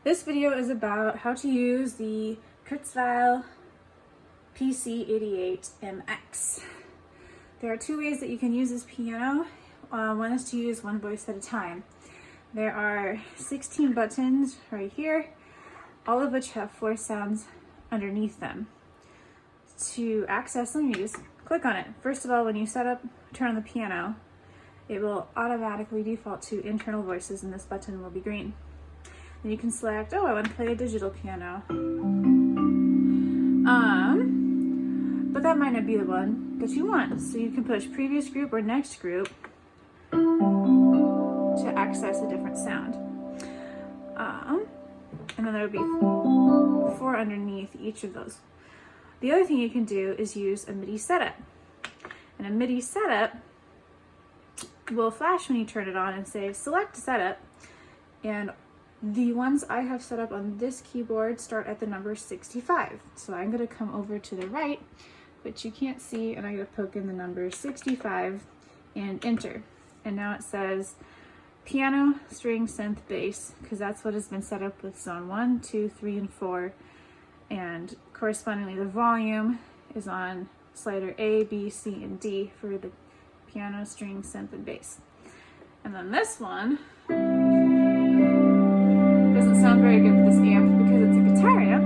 This video is about how to use the Kurzweil PC88mx. There are two ways that you can use this piano. One is to use one voice at a time. There are 16 buttons right here, all of which have 4 sounds underneath them. To access them, you just click on it. First of all, when you turn on the piano, it will automatically default to internal voices and this button will be green. Then you can select, oh, I want to play a digital piano. But that might not be the one that you want. So you can push previous group or next group to access a different sound. And then there would be 4 underneath each of those. The other thing you can do is use a MIDI setup. And a MIDI setup will flash when you turn it on and say, select setup. And the ones I have set up on this keyboard start at the number 65. So I'm going to come over to the right, which you can't see, and I'm going to poke in the number 65 and enter. And now it says piano, string, synth, bass, because that's what has been set up with zone 1, 2, 3, and 4. And correspondingly, the volume is on slider A, B, C, and D for the piano, string, synth, and bass. And then this one doesn't sound very good with this amp because it's a guitar amp.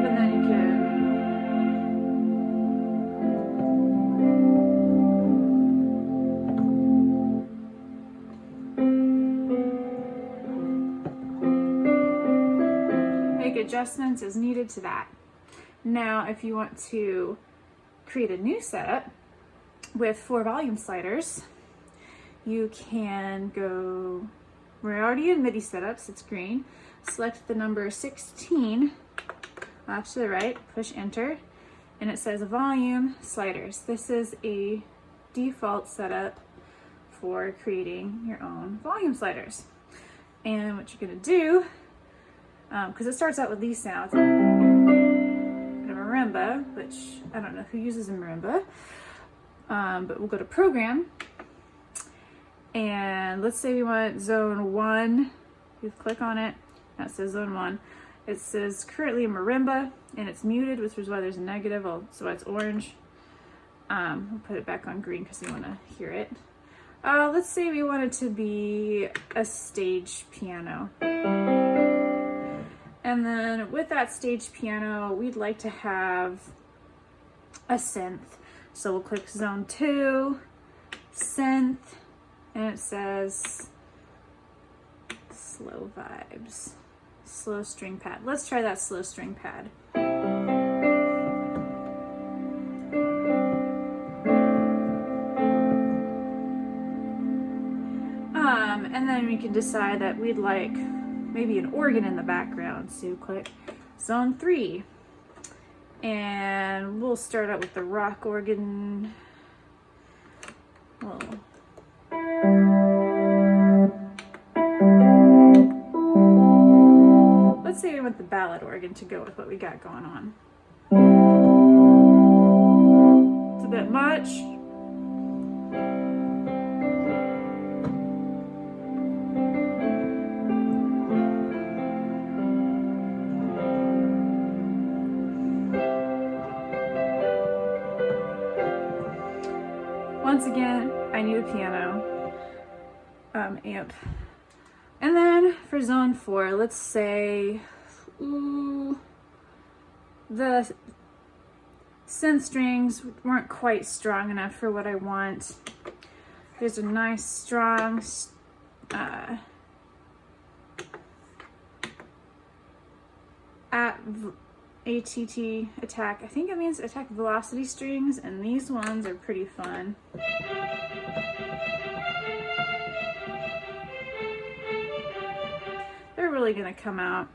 But then you can make adjustments as needed to that. Now, if you want to create a new setup with 4 volume sliders, you can go, we're already in MIDI setups, it's green. Select the number 16 off to the right, push enter, and it says volume sliders. This is a default setup for creating your own volume sliders. And what you're gonna do, because it starts out with these sounds, a marimba, which I don't know who uses a marimba, but we'll go to program. And let's say we want zone 1. You click on it, that says zone 1. It says currently a marimba and it's muted, which is why there's a negative, so it's orange. We'll put it back on green because we want to hear it. Let's say we want it to be a stage piano. And then with that stage piano, we'd like to have a synth. So we'll click zone 2, synth, and it says slow vibes, slow string pad. Let's try that slow string pad. And then we can decide that we'd like maybe an organ in the background. So click zone 3. And we'll start out with the rock organ. Well, let's say we want the ballad organ to go with what we got going on. It's a bit much. Once again, I need a piano amp. And then for zone 4, let's say, the synth strings weren't quite strong enough for what I want. There's a nice strong ATT attack. I think it means attack velocity strings, and these ones are pretty fun. They're really gonna come out.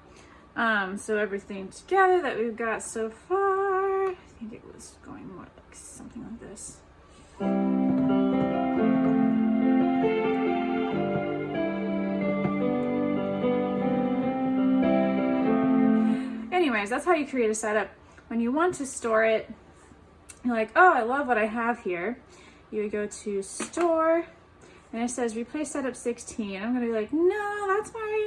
So everything together that we've got so far, I think it was going more like something like this. Anyways, that's how you create a setup. When you want to store it, you're like, oh, I love what I have here. You would go to store, and it says replace setup 16. I'm gonna be like, no,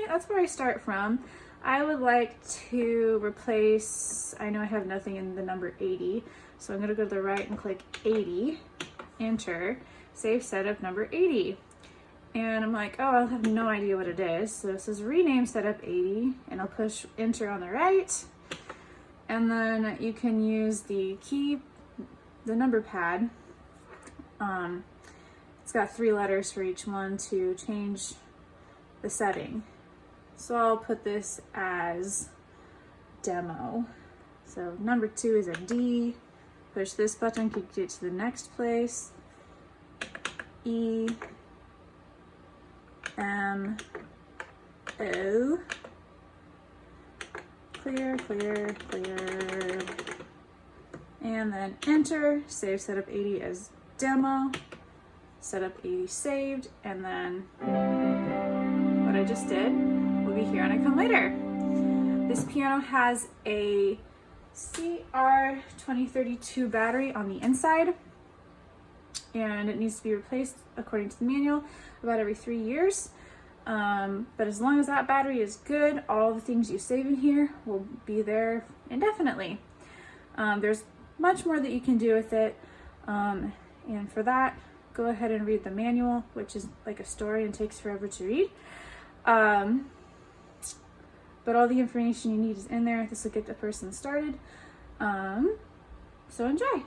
that's where I start from. I would like to replace, I know I have nothing in the number 80, so I'm gonna go to the right and click 80, enter, save setup number 80. And I'm like, oh, I have no idea what it is. So it says rename setup 80, and I'll push enter on the right. And then you can use the number pad. It's got 3 letters for each one to change the setting. So I'll put this as demo. So number 2 is a D. Push this button to get to the next place. E, M, O. Clear, clear, clear. And then enter, save setup 80 as demo, setup 80 saved, and then what I just did will be here when I come later. This piano has a CR2032 battery on the inside, and it needs to be replaced according to the manual about every 3 years. But as long as that battery is good, all the things you save in here will be there indefinitely. There's much more that you can do with it, and for that, go ahead and read the manual, which is like a story and takes forever to read. But all the information you need is in there. This will get the person started. So enjoy.